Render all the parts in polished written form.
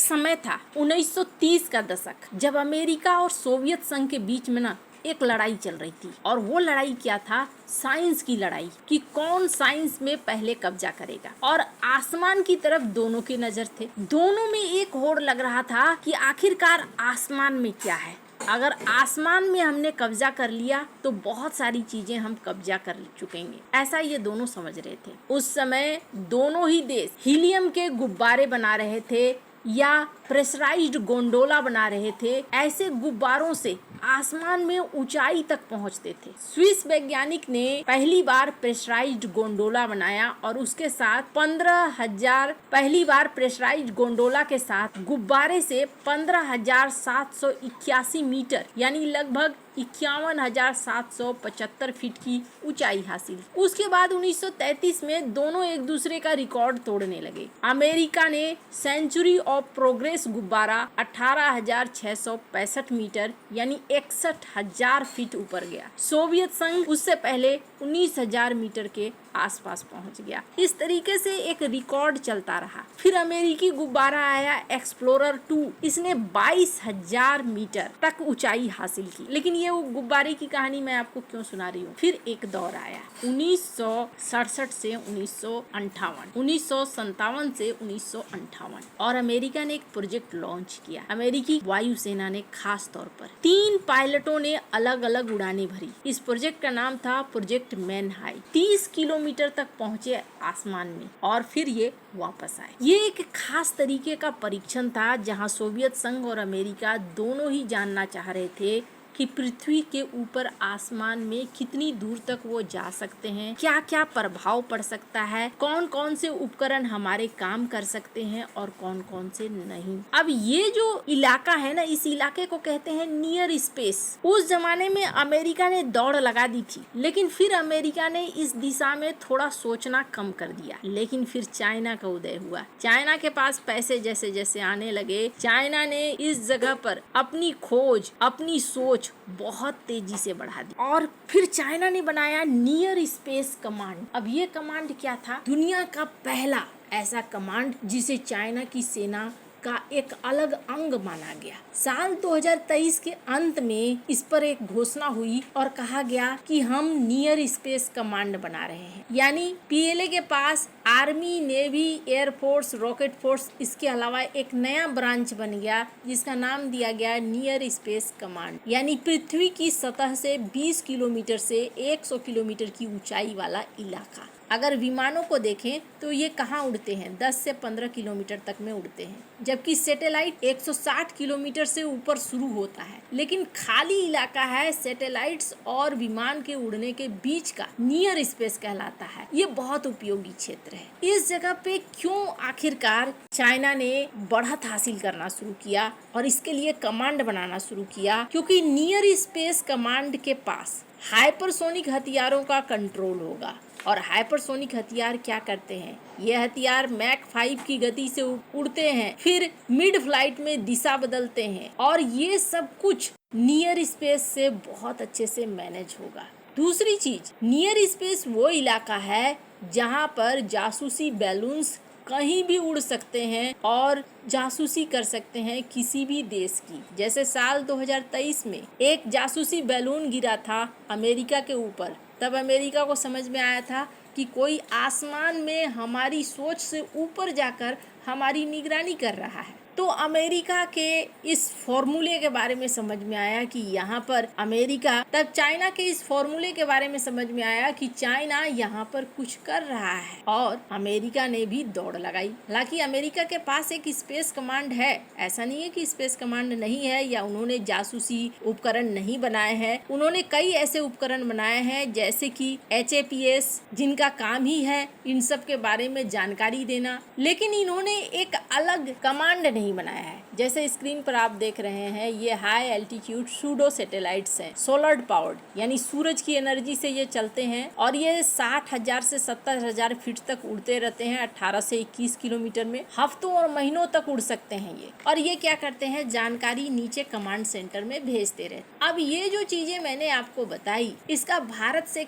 समय था 1930 का दशक, जब अमेरिका और सोवियत संघ के बीच में ना एक लड़ाई चल रही थी। और वो लड़ाई क्या था? साइंस की लड़ाई, कि कौन साइंस में पहले कब्जा करेगा। और आसमान की तरफ दोनों की नजर थे। दोनों में एक होड़ लग रहा था कि आखिरकार आसमान में क्या है। अगर आसमान में हमने कब्जा कर लिया तो बहुत सारी चीजें हम कब्जा कर चुकेंगे, ऐसा ये दोनों समझ रहे थे। उस समय दोनों ही देश हीलियम के गुब्बारे बना रहे थे या प्रेशराइज्ड गोंडोला बना रहे थे। ऐसे गुब्बारों से आसमान में ऊंचाई तक पहुंचते थे। स्विस वैज्ञानिक ने पहली बार प्रेशराइज्ड गोंडोला बनाया और उसके साथ 15,000 पहली बार प्रेशराइज्ड गोंडोला के साथ गुब्बारे से 15,781 मीटर यानी लगभग 51,775 फीट की ऊंचाई हासिल। उसके बाद 1933 में दोनों एक दूसरे का रिकॉर्ड तोड़ने लगे। अमेरिका ने सेंचुरी ऑफ प्रोग्रेस गुब्बारा 18,665 मीटर यानी 61,000 फीट ऊपर गया। सोवियत संघ उससे पहले 19,000 मीटर के आसपास पहुंच गया। इस तरीके से एक रिकॉर्ड चलता रहा। फिर अमेरिकी गुब्बारा आया एक्सप्लोरर 2। इसने 22,000 मीटर तक ऊंचाई हासिल की। लेकिन ये वो गुब्बारे की कहानी मैं आपको क्यों सुना रही हूँ। फिर एक दौर आया 1967 से 1958, 1957 से 1958 और अमेरिका ने एक प्रोजेक्ट लॉन्च किया। अमेरिकी वायुसेना ने खास तौर पर 3 पायलटों ने अलग अलग उड़ानें भरी। इस प्रोजेक्ट का नाम था प्रोजेक्ट मैनहाई। 30 किलोमीटर तक पहुंचे आसमान में और फिर ये वापस आए। ये एक खास तरीके का परीक्षण था जहां सोवियत संघ और अमेरिका दोनों ही जानना चाह रहे थे कि पृथ्वी के ऊपर आसमान में कितनी दूर तक वो जा सकते हैं, क्या क्या प्रभाव पड़ सकता है, कौन कौन से उपकरण हमारे काम कर सकते हैं और कौन कौन से नहीं। अब ये जो इलाका है ना, इस इलाके को कहते हैं नियर स्पेस। उस जमाने में अमेरिका ने दौड़ लगा दी थी, लेकिन फिर अमेरिका ने इस दिशा में थोड़ा सोचना कम कर दिया। लेकिन फिर चाइना का उदय हुआ। चाइना के पास पैसे जैसे जैसे आने लगे, चाइना ने इस जगह पर अपनी खोज, अपनी सोच बहुत तेजी से बढ़ा दी और फिर चाइना ने बनाया नियर स्पेस कमांड। अब ये कमांड क्या था? दुनिया का पहला ऐसा कमांड जिसे चाइना की सेना का एक अलग अंग माना गया। साल 2023 के अंत में इस पर एक घोषणा हुई और कहा गया कि हम नियर स्पेस कमांड बना रहे हैं। यानी पीएलए के पास army, navy, air force, rocket force, इसके अलावा एक नया ब्रांच बन गया जिसका नाम दिया गया नियर स्पेस कमांड। यानी पृथ्वी की सतह से 20 किलोमीटर से 100 किलोमीटर की ऊंचाई वाला इलाका। अगर विमानों को देखें तो ये कहाँ उड़ते हैं? 10 से 15 किलोमीटर तक में उड़ते हैं, जबकि सैटेलाइट 160 किलोमीटर से ऊपर शुरू होता है। लेकिन खाली इलाका है सैटेलाइट्स और विमान के उड़ने के बीच का, नियर स्पेस कहलाता है। ये बहुत उपयोगी क्षेत्र है। इस जगह पे क्यों आखिरकार चाइना ने बढ़त हासिल करना शुरू किया और इसके लिए कमांड बनाना शुरू किया? क्योंकि नियर स्पेस कमांड के पास हाइपरसोनिक हथियारों का कंट्रोल होगा। और हाइपरसोनिक हथियार क्या करते हैं? ये हथियार मैक 5 की गति से उड़ते हैं, फिर मिड फ्लाइट में दिशा बदलते हैं और ये सब कुछ नियर स्पेस से बहुत अच्छे से मैनेज होगा। दूसरी चीज, नियर स्पेस वो इलाका है जहां पर जासूसी बैलून्स कहीं भी उड़ सकते हैं और जासूसी कर सकते हैं किसी भी देश की। जैसे साल 2023 में एक जासूसी बैलून गिरा था अमेरिका के ऊपर। तब अमेरिका को समझ में आया था कि कोई आसमान में हमारी सोच से ऊपर जाकर हमारी निगरानी कर रहा है। तो अमेरिका के इस फॉर्मूले के बारे में समझ में आया कि यहाँ पर अमेरिका, तब चाइना के इस फॉर्मूले के बारे में समझ में आया कि चाइना यहाँ पर कुछ कर रहा है और अमेरिका ने भी दौड़ लगाई। हालांकि अमेरिका के पास एक स्पेस कमांड है, ऐसा नहीं है कि स्पेस कमांड नहीं है या उन्होंने जासूसी उपकरण नहीं बनाए हैं। उन्होंने कई ऐसे उपकरण बनाए हैं जैसे कि HAPS, जिनका काम ही है इन सब के बारे में जानकारी देना। लेकिन इन्होंने एक अलग कमांड नहीं बनाया है। जैसे स्क्रीन पर आप देख रहे हैं, ये हाई एल्टीट्यूड सूडो सैटेलाइट्स हैं, सोलर पावर्ड, यानी सूरज की एनर्जी से ये चलते हैं और ये 60,000 से 70,000 फीट तक उड़ते रहते हैं। 18 से 21 किलोमीटर में हफ्तों और महीनों तक उड़ सकते हैं ये। और ये क्या करते हैं? जानकारी नीचे कमांड सेंटर में भेजते रहते। अब ये जो चीजें मैंने आपको बताई, इसका भारत से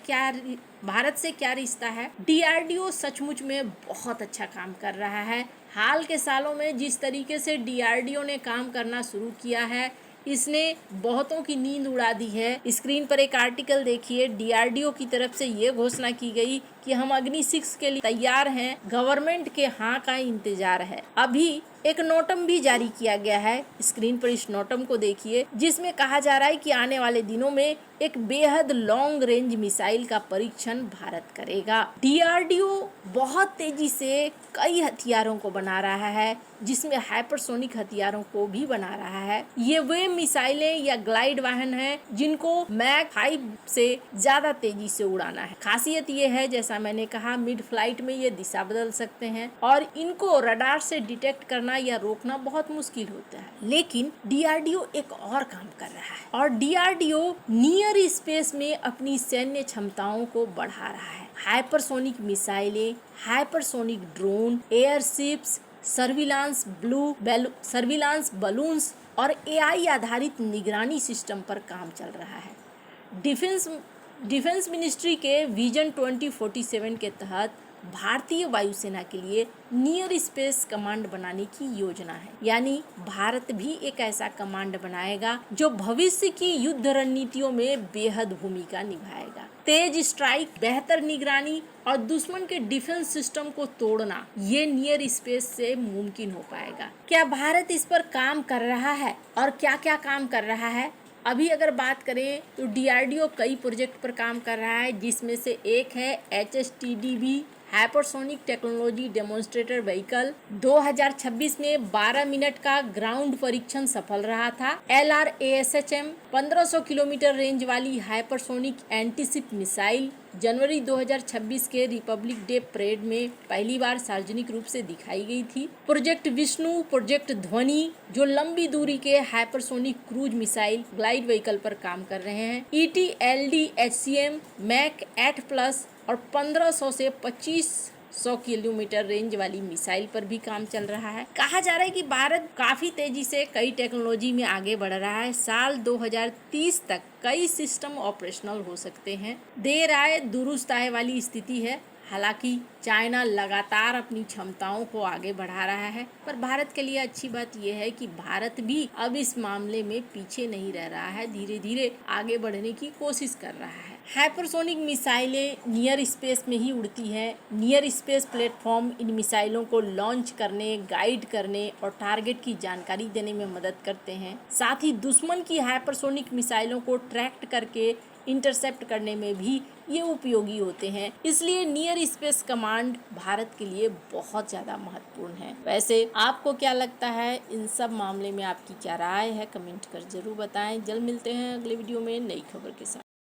क्या रिश्ता है? DRDO सचमुच में बहुत अच्छा काम कर रहा है। हाल के सालों में जिस तरीके से DRDO ने काम करना शुरू किया है, इसने बहुतों की नींद उड़ा दी है। स्क्रीन पर एक आर्टिकल देखिए, DRDO की तरफ से ये घोषणा की गई कि हम अग्नि 6 के लिए तैयार हैं, गवर्नमेंट के हाँ का इंतजार है। अभी एक नोटम भी जारी किया गया है, स्क्रीन पर इस नोटम को देखिए, जिसमें कहा जा रहा है कि आने वाले दिनों में एक बेहद लॉन्ग रेंज मिसाइल का परीक्षण भारत करेगा। DRDO बहुत तेजी से कई हथियारों को बना रहा है, जिसमें हाइपरसोनिक हथियारों को भी बना रहा है। ये वे मिसाइलें या ग्लाइड वाहन हैं जिनको मैक 5 से ज्यादा तेजी से उड़ाना है। खासियत ये है, जैसा मैंने कहा, मिड फ्लाइट में ये दिशा बदल सकते हैं और इनको रडार से डिटेक्ट करना या रोकना बहुत मुश्किल होता है। लेकिन DRDO एक और काम कर रहा है और DRDO नियर स्पेस में अपनी सैन्य क्षमताओं को बढ़ा रहा है। हाइपरसोनिक मिसाइलें, hypersonic drone, airships, surveillance balloons और AI आधारित निगरानी सिस्टम पर काम चल रहा है। डिफेंस मिनिस्ट्री के विजन 2047 के तहत भारतीय वायुसेना के लिए नियर स्पेस कमांड बनाने की योजना है। यानी भारत भी एक ऐसा कमांड बनाएगा जो भविष्य की युद्ध रणनीतियों में बेहद भूमिका निभाएगा। तेज स्ट्राइक, बेहतर निगरानी और दुश्मन के डिफेंस सिस्टम को तोड़ना, ये नियर स्पेस से मुमकिन हो पाएगा। क्या भारत इस पर काम कर रहा है और क्या क्या काम कर रहा है? अभी अगर बात करें तो DRDO कई प्रोजेक्ट पर काम कर रहा है, जिसमें से एक है HSTDV hypersonic technology demonstrator vehicle. 2026 में 12 मिनट का ग्राउंड परीक्षण सफल रहा था। LRASHM 1500 किलोमीटर रेंज वाली हाइपरसोनिक एंटीशिप मिसाइल जनवरी 2026 के रिपब्लिक डे परेड में पहली बार सार्वजनिक रूप से दिखाई गई थी। प्रोजेक्ट विष्णु, प्रोजेक्ट ध्वनि, जो लंबी दूरी के hypersonic cruise missile glide vehicle पर काम कर रहे हैं। ETLD HCM मैक 8+ और 1500 से 2500 किलोमीटर रेंज वाली मिसाइल पर भी काम चल रहा है। कहा जा रहा है कि भारत काफी तेजी से कई टेक्नोलॉजी में आगे बढ़ रहा है। साल 2030 तक कई सिस्टम ऑपरेशनल हो सकते हैं। देर आए दुरुस्त आए वाली स्थिति है। हालांकि चाइना लगातार अपनी क्षमताओं को आगे बढ़ा रहा है, पर भारत के लिए अच्छी बात यह है कि भारत भी अब इस मामले में पीछे नहीं रह रहा है, धीरे धीरे आगे बढ़ने की कोशिश कर रहा है। हाइपरसोनिक मिसाइलें नियर स्पेस में ही उड़ती हैं। नियर स्पेस प्लेटफॉर्म इन मिसाइलों को लॉन्च करने, गाइड करने और टारगेट की जानकारी देने में मदद करते हैं। साथ ही दुश्मन की हाइपरसोनिक मिसाइलों को ट्रैक करके इंटरसेप्ट करने में भी ये उपयोगी होते हैं। इसलिए नियर स्पेस कमांड भारत के लिए बहुत ज़्यादा महत्वपूर्ण है। वैसे आपको क्या लगता है, इन सब मामले में आपकी क्या राय है? कमेंट कर जरूर बताएं। जल्द मिलते हैं अगले वीडियो में नई खबर के साथ।